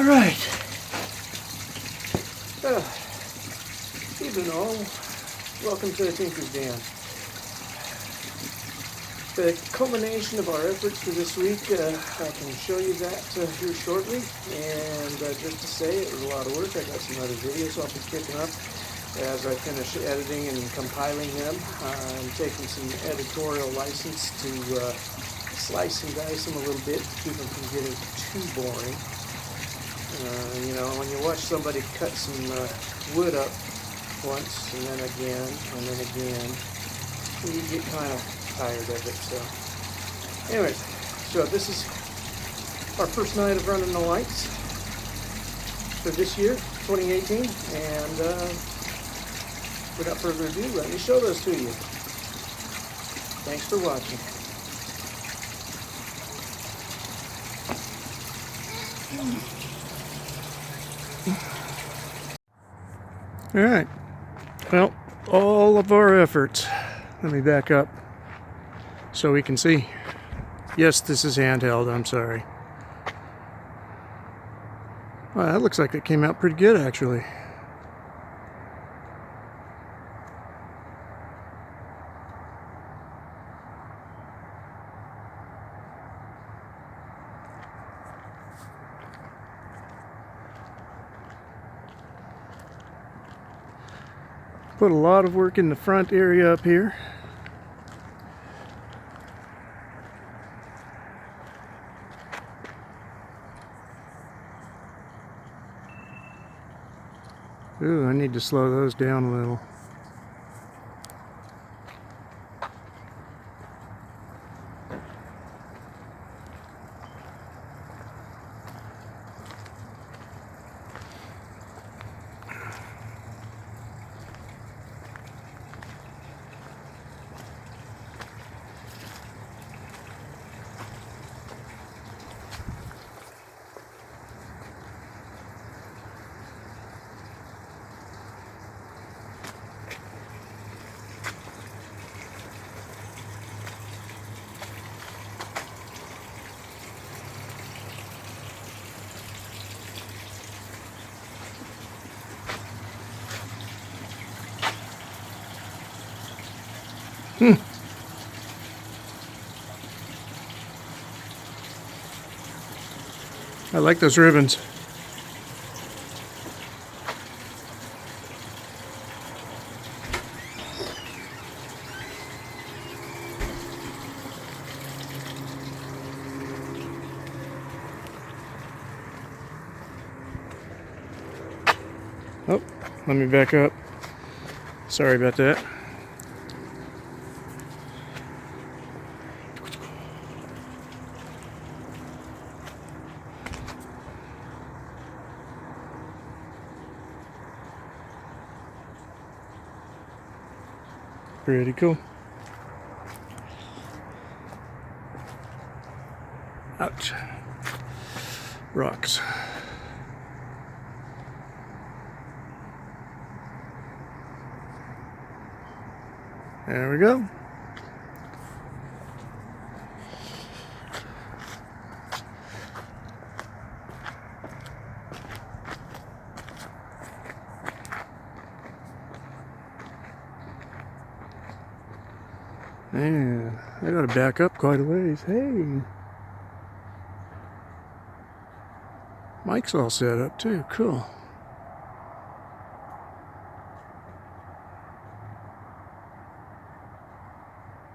All right. Evening all. Welcome to the Tinker's Den. The culmination of our efforts for this week, I can show you that here shortly. And just to say, it was a lot of work. I got some other videos I'll be picking up as I finish editing and compiling them. I'm taking some editorial license to slice and dice them a little bit to keep them from getting too boring. You know, when you watch somebody cut some wood up once and then again and then again, you get kind of tired of it. So anyways, so this is our first night of running the lights for this year, 2018, and without further ado, let me show those to you. Thanks for watching. All right, well, all of our efforts, let me back up so we can see. Yes, this is handheld, I'm sorry. Well, that looks like it came out pretty good, actually. Put a lot of work in the front area up here. Ooh, I need to slow those down a little. I like those ribbons. Oh, let me back up. Sorry about that. Pretty cool. Ouch. Rocks. There we go. Man, I gotta back up quite a ways. Hey, mic's all set up too. Cool.